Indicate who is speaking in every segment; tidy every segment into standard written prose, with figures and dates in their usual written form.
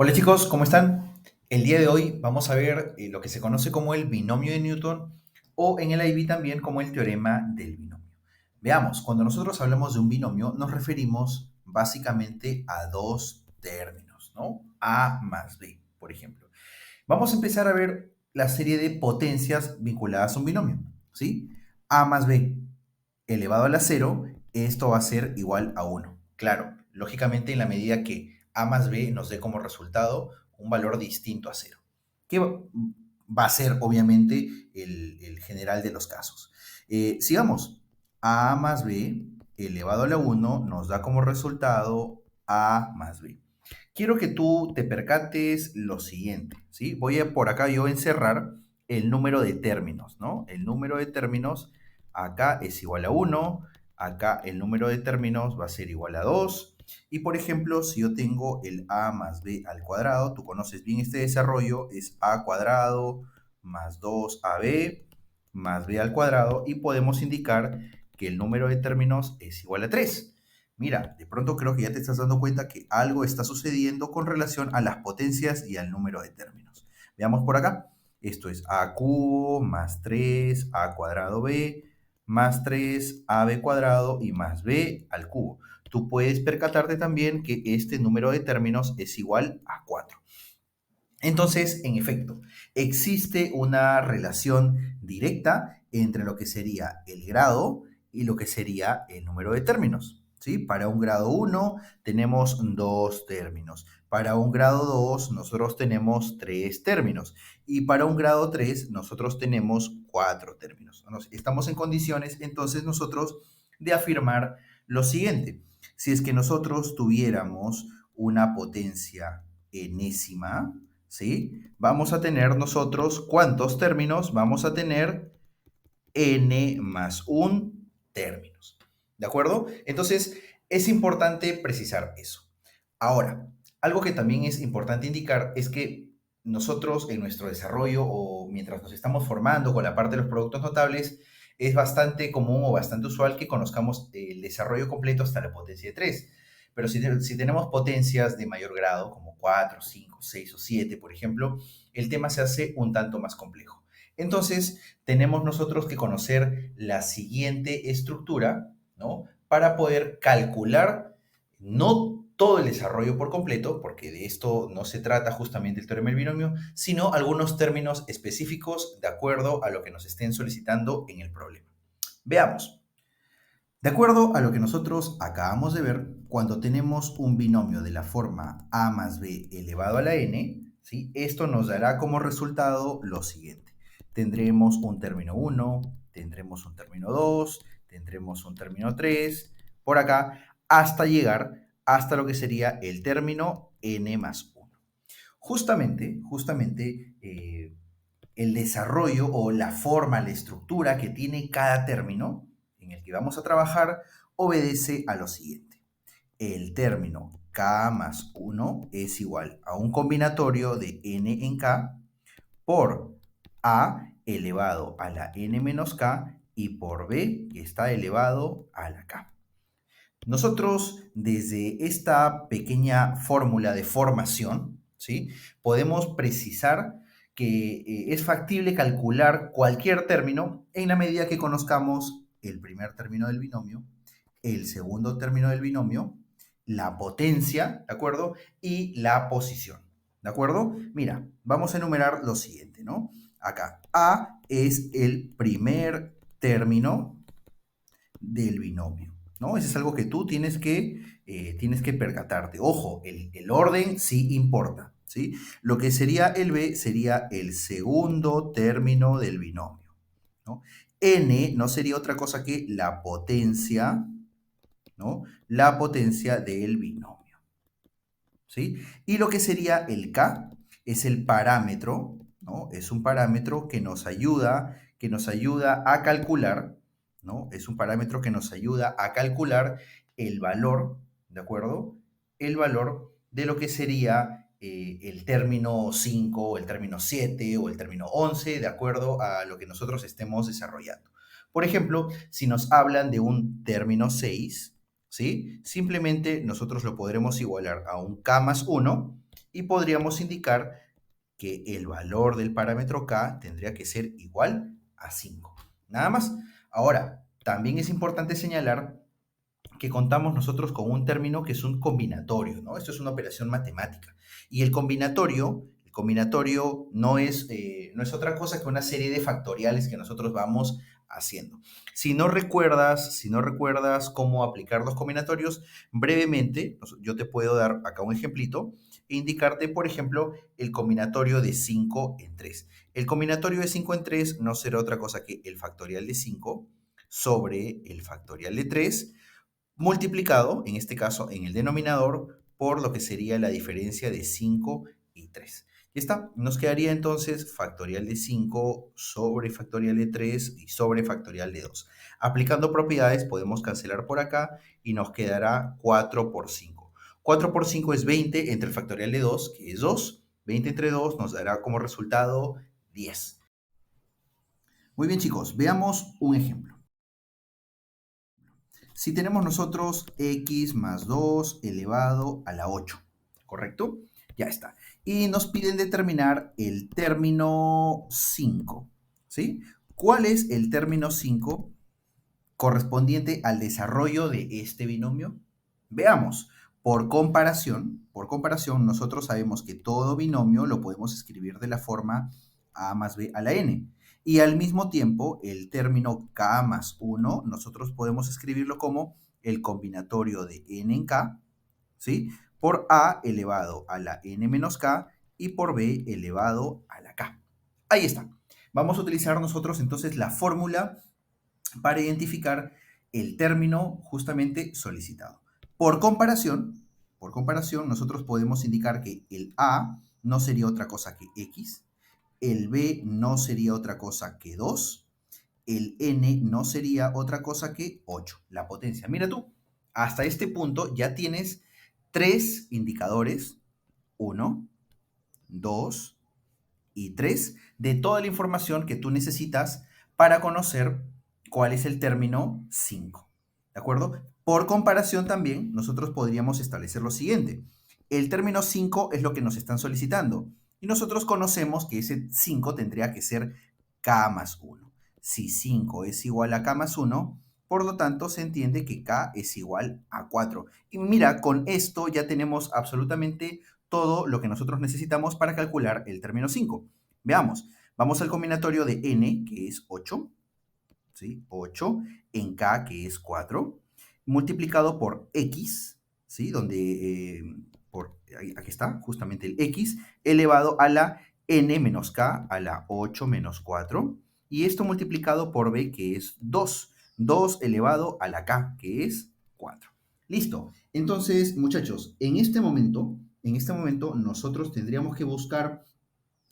Speaker 1: Hola chicos, ¿cómo están? El día de hoy vamos a ver lo que se conoce como el binomio de Newton o en el IB también como el teorema del binomio. Veamos, cuando nosotros hablamos de un binomio nos referimos básicamente a dos términos, ¿no? A más B, por ejemplo. Vamos a empezar a ver la serie de potencias vinculadas a un binomio, ¿sí? A más B elevado a la cero, esto va a ser igual a uno. Claro, lógicamente en la medida que a más b nos dé como resultado un valor distinto a cero, que va a ser obviamente el general de los casos. Sigamos, a más b elevado a la uno nos da como resultado a más b. Quiero que tú te percates lo siguiente, ¿sí? Voy a por acá yo encerrar el número de términos, ¿no? El número de términos acá es igual a uno, acá el número de términos va a ser igual a 2. Y por ejemplo, si yo tengo el a más b al cuadrado, tú conoces bien este desarrollo, es a cuadrado más 2ab más b al cuadrado, y podemos indicar que el número de términos es igual a 3. Mira, de pronto creo que ya te estás dando cuenta que algo está sucediendo con relación a las potencias y al número de términos. Veamos por acá. Esto es a cubo más 3a cuadrado b más 3ab cuadrado y más b al cubo. Tú puedes percatarte también que este número de términos es igual a 4. Entonces, en efecto, existe una relación directa entre lo que sería el grado y lo que sería el número de términos. ¿Sí? Para un grado 1 tenemos dos términos. Para un grado 2 nosotros tenemos tres términos. Y para un grado 3 nosotros tenemos cuatro términos. Estamos en condiciones entonces nosotros de afirmar lo siguiente. Si es que nosotros tuviéramos una potencia enésima, ¿sí? Vamos a tener nosotros, ¿cuántos términos? Vamos a tener n más un términos, ¿de acuerdo? Entonces, es importante precisar eso. Ahora, algo que también es importante indicar es que nosotros en nuestro desarrollo o mientras nos estamos formando con la parte de los productos notables, es bastante común o bastante usual que conozcamos el desarrollo completo hasta la potencia de 3. Pero si tenemos potencias de mayor grado, como 4, 5, 6 o 7, por ejemplo, el tema se hace un tanto más complejo. Entonces, tenemos nosotros que conocer la siguiente estructura, ¿no? Para poder calcular no todo el desarrollo por completo, porque de esto no se trata justamente el teorema del binomio, sino algunos términos específicos de acuerdo a lo que nos estén solicitando en el problema. Veamos. De acuerdo a lo que nosotros acabamos de ver, cuando tenemos un binomio de la forma a más b elevado a la n, ¿sí? Esto nos dará como resultado lo siguiente. Tendremos un término 1, tendremos un término 2, tendremos un término 3, por acá, hasta llegar hasta lo que sería el término n más 1. Justamente, el desarrollo o la forma, la estructura que tiene cada término en el que vamos a trabajar obedece a lo siguiente. El término k más 1 es igual a un combinatorio de n en k por a elevado a la n menos k y por b que está elevado a la k. Nosotros, desde esta pequeña fórmula de formación, ¿sí? Podemos precisar que es factible calcular cualquier término en la medida que conozcamos el primer término del binomio, el segundo término del binomio, la potencia, ¿de acuerdo? Y la posición, ¿de acuerdo? Mira, vamos a enumerar lo siguiente, ¿no? Acá, A es el primer término del binomio, ¿no? Eso es algo que tú tienes que percatarte. Ojo, el orden sí importa, ¿sí? Lo que sería el B sería el segundo término del binomio, ¿no? N no sería otra cosa que la potencia, ¿no? La potencia del binomio, ¿sí? Y lo que sería el K es el parámetro, ¿no? Es un parámetro que nos ayuda a calcular, ¿no? Es un parámetro que nos ayuda a calcular el valor, ¿de acuerdo? El valor de lo que sería el término 5 o el término 7 o el término 11, de acuerdo a lo que nosotros estemos desarrollando. Por ejemplo, si nos hablan de un término 6, ¿sí? Simplemente nosotros lo podremos igualar a un k más 1 y podríamos indicar que el valor del parámetro k tendría que ser igual a 5. Nada más. Ahora, también es importante señalar que contamos nosotros con un término que es un combinatorio, ¿no? Esto es una operación matemática. Y el combinatorio no es otra cosa que una serie de factoriales que nosotros vamos haciendo. Si no recuerdas cómo aplicar los combinatorios, brevemente, yo te puedo dar acá un ejemplito e indicarte, por ejemplo, el combinatorio de 5 en 3. El combinatorio de 5 en 3 no será otra cosa que el factorial de 5 sobre el factorial de 3 multiplicado, en este caso en el denominador, por lo que sería la diferencia de 5 y 3. Ya está, nos quedaría entonces factorial de 5 sobre factorial de 3 y sobre factorial de 2. Aplicando propiedades podemos cancelar por acá y nos quedará 4 por 5. 4 por 5 es 20 entre el factorial de 2, que es 2. 20 entre 2 nos dará como resultado 10. Muy bien, chicos, veamos un ejemplo. Si tenemos nosotros x más 2 elevado a la 8, ¿correcto? Ya está. Y nos piden determinar el término 5, ¿sí? ¿Cuál es el término 5 correspondiente al desarrollo de este binomio? Veamos. Por comparación, nosotros sabemos que todo binomio lo podemos escribir de la forma a más b a la n. Y al mismo tiempo, el término k más 1, nosotros podemos escribirlo como el combinatorio de n en k, ¿sí? Por a elevado a la n menos k y por b elevado a la k. Ahí está. Vamos a utilizar nosotros entonces la fórmula para identificar el término justamente solicitado. Por comparación, nosotros podemos indicar que el a no sería otra cosa que x, el b no sería otra cosa que 2, el n no sería otra cosa que 8, la potencia. Mira tú, hasta este punto ya tienes 3 indicadores, 1, 2 y 3, de toda la información que tú necesitas para conocer cuál es el término 5. ¿De acuerdo? Por comparación también, nosotros podríamos establecer lo siguiente. El término 5 es lo que nos están solicitando. Y nosotros conocemos que ese 5 tendría que ser k más 1. Si 5 es igual a k más 1, por lo tanto se entiende que k es igual a 4. Y mira, con esto ya tenemos absolutamente todo lo que nosotros necesitamos para calcular el término 5. Veamos, vamos al combinatorio de n, que es 8, ¿sí? 8 en k, que es 4, multiplicado por x, ¿sí? Aquí está, justamente el x, elevado a la n menos k, a la 8 menos 4, y esto multiplicado por b, que es 2, 2 elevado a la k, que es 4. Listo. Entonces, muchachos, en este momento nosotros tendríamos que buscar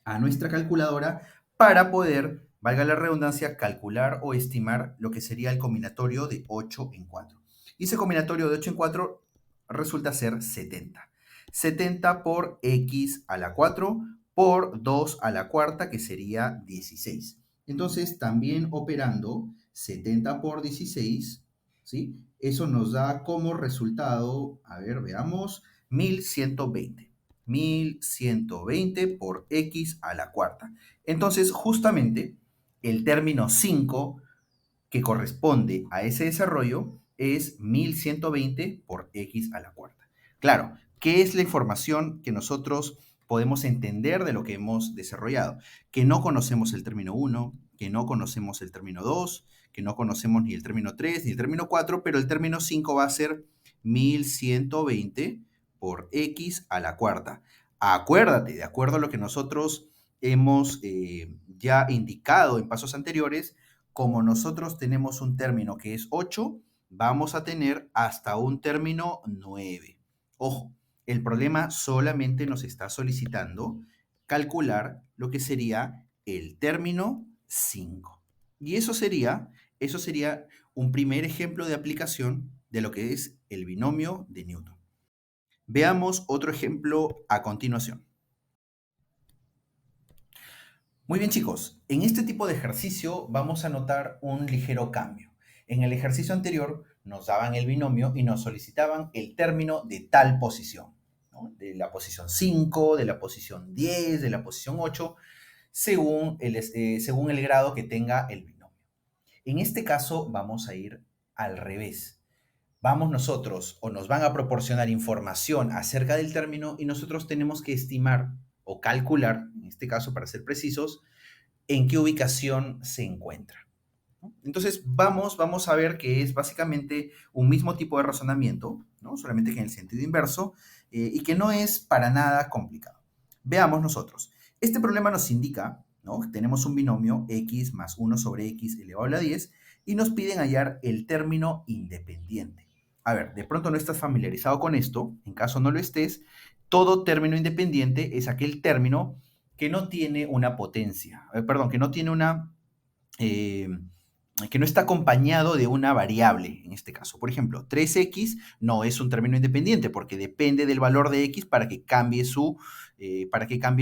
Speaker 1: a nuestra calculadora para poder, valga la redundancia, calcular o estimar lo que sería el combinatorio de 8 en 4. Y ese combinatorio de 8 en 4 resulta ser 70. 70 por x a la 4 por 2 a la cuarta, que sería 16. Entonces, también operando 70 por 16, ¿sí? Eso nos da como resultado, a ver, veamos, 1120. 1120 por x a la cuarta. Entonces, justamente, el término 5 que corresponde a ese desarrollo es 1120 por x a la cuarta. Claro, ¿qué es la información que nosotros podemos entender de lo que hemos desarrollado? Que no conocemos el término 1, que no conocemos el término 2, que no conocemos ni el término 3 ni el término 4, pero el término 5 va a ser 1120 por x a la cuarta. Acuérdate, de acuerdo a lo que nosotros hemos ya indicado en pasos anteriores, como nosotros tenemos un término que es 8, vamos a tener hasta un término 9. Ojo, el problema solamente nos está solicitando calcular lo que sería el término 5. Y eso sería un primer ejemplo de aplicación de lo que es el binomio de Newton. Veamos otro ejemplo a continuación. Muy bien, chicos, en este tipo de ejercicio vamos a notar un ligero cambio. En el ejercicio anterior nos daban el binomio y nos solicitaban el término de tal posición. ¿no? De la posición 5, de la posición 10, de la posición 8, según el grado que tenga el binomio. En este caso vamos a ir al revés. Vamos nosotros o nos van a proporcionar información acerca del término y nosotros tenemos que estimar o calcular, en este caso para ser precisos, en qué ubicación se encuentra. Entonces vamos a ver que es básicamente un mismo tipo de razonamiento, ¿no? Solamente que en el sentido inverso y que no es para nada complicado. Veamos nosotros. Este problema nos indica, ¿no? Tenemos un binomio x más 1 sobre x elevado a la 10 y nos piden hallar el término independiente. A ver, de pronto no estás familiarizado con esto, en caso no lo estés, todo término independiente es aquel término que no tiene una potencia, perdón, que no tiene una... Eh, que no está acompañado de una variable, en este caso. Por ejemplo, 3x no es un término independiente porque depende del valor de x para que cambie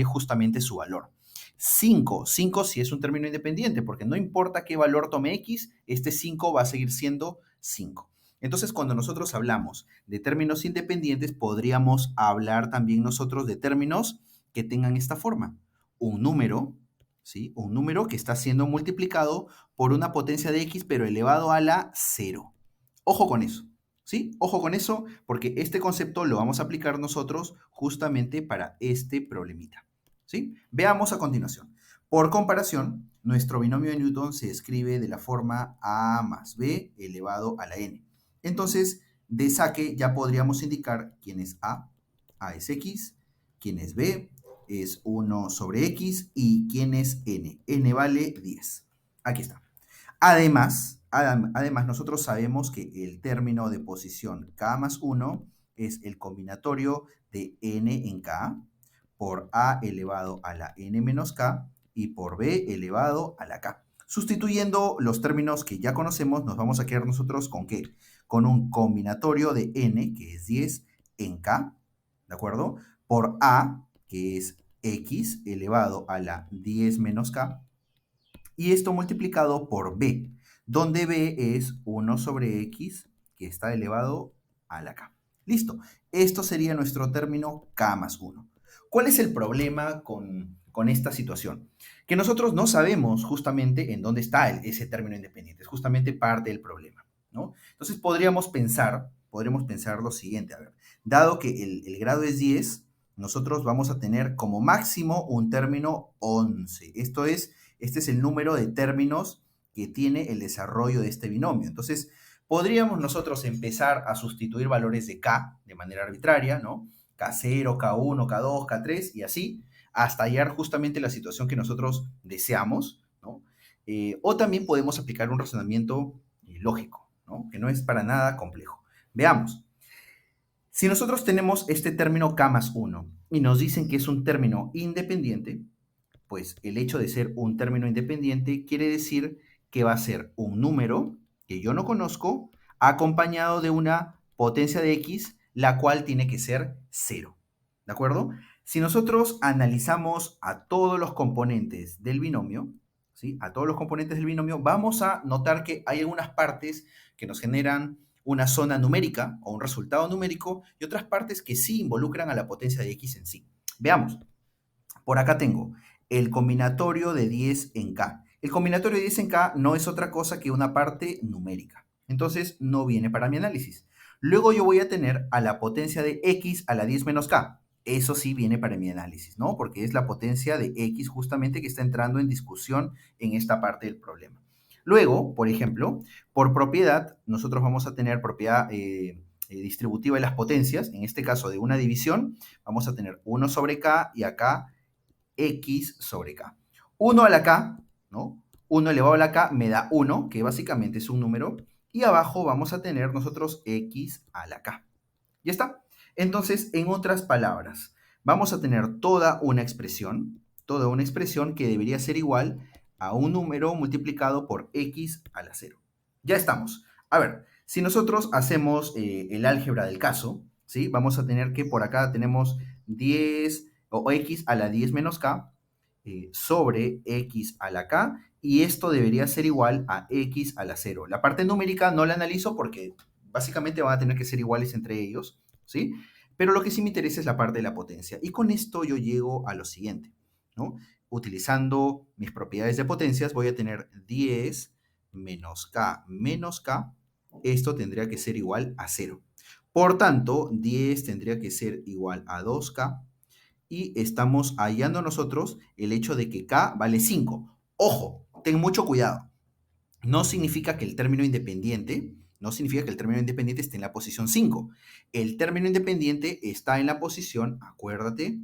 Speaker 1: justamente su valor. 5 sí es un término independiente porque no importa qué valor tome x, este 5 va a seguir siendo 5. Entonces, cuando nosotros hablamos de términos independientes, podríamos hablar también nosotros de términos que tengan esta forma. Un número, ¿sí? Un número que está siendo multiplicado por una potencia de x, pero elevado a la 0. Ojo con eso, ¿sí? Ojo con eso, porque este concepto lo vamos a aplicar nosotros justamente para este problemita, ¿sí? Veamos a continuación. Por comparación, nuestro binomio de Newton se escribe de la forma a más b elevado a la n. Entonces, de saque ya podríamos indicar quién es a es x, quién es b, es 1 sobre x, y quién es n. N vale 10. Aquí está. Además, nosotros sabemos que el término de posición k más 1 es el combinatorio de n en k por a elevado a la n menos k y por b elevado a la k. Sustituyendo los términos que ya conocemos, nos vamos a quedar nosotros con ¿qué? Con un combinatorio de n, que es 10, en k, ¿de acuerdo? Por a, que es x elevado a la 10 menos k, y esto multiplicado por b, donde b es 1 sobre x, que está elevado a la k. Listo. Esto sería nuestro término k más 1. ¿Cuál es el problema con esta situación? Que nosotros no sabemos justamente en dónde está ese término independiente. Es justamente parte del problema, ¿no? Entonces podríamos pensar lo siguiente. A ver, dado que el grado es 10, nosotros vamos a tener como máximo un término 11. Este es el número de términos que tiene el desarrollo de este binomio. Entonces, podríamos nosotros empezar a sustituir valores de k de manera arbitraria, ¿no? K0, K1, K2, K3 y así, hasta hallar justamente la situación que nosotros deseamos, ¿no? O también podemos aplicar un razonamiento lógico, ¿no? Que no es para nada complejo. Veamos. Si nosotros tenemos este término k más 1 y nos dicen que es un término independiente, pues el hecho de ser un término independiente quiere decir que va a ser un número que yo no conozco acompañado de una potencia de x, la cual tiene que ser 0. ¿De acuerdo? Si nosotros analizamos a todos los componentes del binomio, ¿sí? A todos los componentes del binomio, vamos a notar que hay algunas partes que nos generan una zona numérica o un resultado numérico y otras partes que sí involucran a la potencia de x en sí. Veamos. Por acá tengo el combinatorio de 10 en K. El combinatorio de 10 en K no es otra cosa que una parte numérica. Entonces, no viene para mi análisis. Luego yo voy a tener a la potencia de X a la 10 menos K. Eso sí viene para mi análisis, ¿no? Porque es la potencia de X justamente que está entrando en discusión en esta parte del problema. Luego, por ejemplo, por propiedad, nosotros vamos a tener propiedad distributiva de las potencias. En este caso, de una división, vamos a tener 1 sobre K y acá x sobre k. 1 a la k, ¿no? 1 elevado a la k me da 1, que básicamente es un número, y abajo vamos a tener nosotros x a la k. ¿Ya está? Entonces, en otras palabras, vamos a tener toda una expresión que debería ser igual a un número multiplicado por x a la 0. Ya estamos. A ver, si nosotros hacemos el álgebra del caso, ¿sí? Vamos a tener que por acá tenemos 10 o x a la 10 menos k sobre x a la k, y esto debería ser igual a x a la 0. La parte numérica no la analizo porque básicamente van a tener que ser iguales entre ellos, ¿sí? Pero lo que sí me interesa es la parte de la potencia. Y con esto yo llego a lo siguiente, ¿no? Utilizando mis propiedades de potencias, voy a tener 10 menos k. Esto tendría que ser igual a 0. Por tanto, 10 tendría que ser igual a 2k. Y estamos hallando nosotros el hecho de que k vale 5. Ojo, ten mucho cuidado. No significa que el término independiente, no significa que el término independiente esté en la posición 5. El término independiente está en la posición, acuérdate,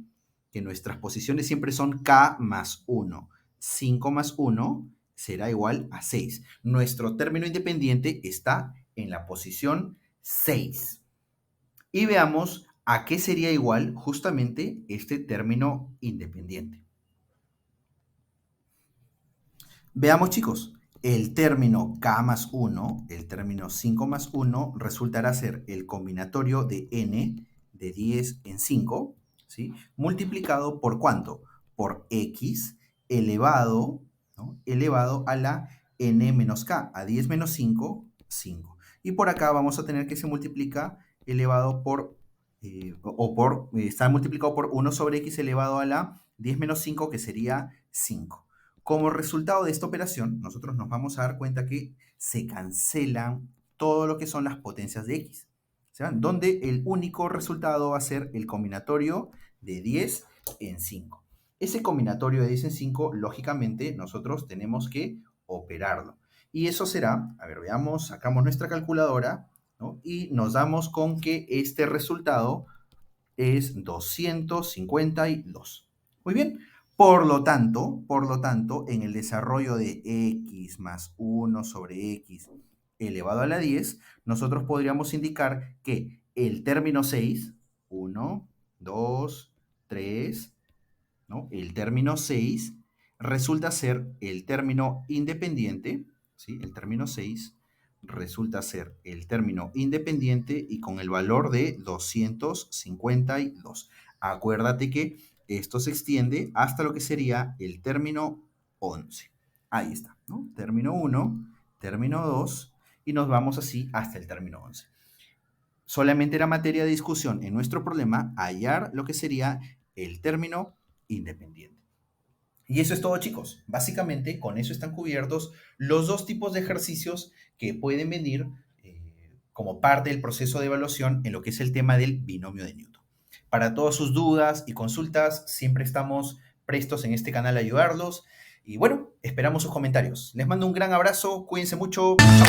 Speaker 1: que nuestras posiciones siempre son k más 1. 5 más 1 será igual a 6. Nuestro término independiente está en la posición 6. Y veamos a qué sería igual justamente este término independiente. Veamos, chicos, el término k más 1, el término 5 más 1, resultará ser el combinatorio de n de 10 en 5, ¿sí? Multiplicado por ¿cuánto? Por x elevado, ¿no? Elevado a la n menos k, a 10 menos 5, 5. Y por acá vamos a tener que se multiplica elevado por, está multiplicado por 1 sobre x elevado a la 10 menos 5, que sería 5. Como resultado de esta operación, nosotros nos vamos a dar cuenta que se cancelan todo lo que son las potencias de x, ¿sí? Donde el único resultado va a ser el combinatorio de 10 en 5. Ese combinatorio de 10 en 5, lógicamente, nosotros tenemos que operarlo. Y eso será, a ver, veamos, sacamos nuestra calculadora, ¿no? Y nos damos con que este resultado es 252. Muy bien. Por lo tanto, en el desarrollo de x más 1 sobre x elevado a la 10, nosotros podríamos indicar que el término 6, 1, 2, 3, ¿no? El término 6 resulta ser el término independiente, ¿sí? El término 6 resulta ser el término independiente y con el valor de 252. Acuérdate que esto se extiende hasta lo que sería el término 11. Ahí está, ¿no? Término 1, término 2 y nos vamos así hasta el término 11. Solamente era materia de discusión en nuestro problema hallar lo que sería el término independiente. Y eso es todo, chicos. Básicamente, con eso están cubiertos los dos tipos de ejercicios que pueden venir como parte del proceso de evaluación en lo que es el tema del binomio de Newton. Para todas sus dudas y consultas, siempre estamos prestos en este canal a ayudarlos. Y bueno, esperamos sus comentarios. Les mando un gran abrazo, cuídense mucho. Chao.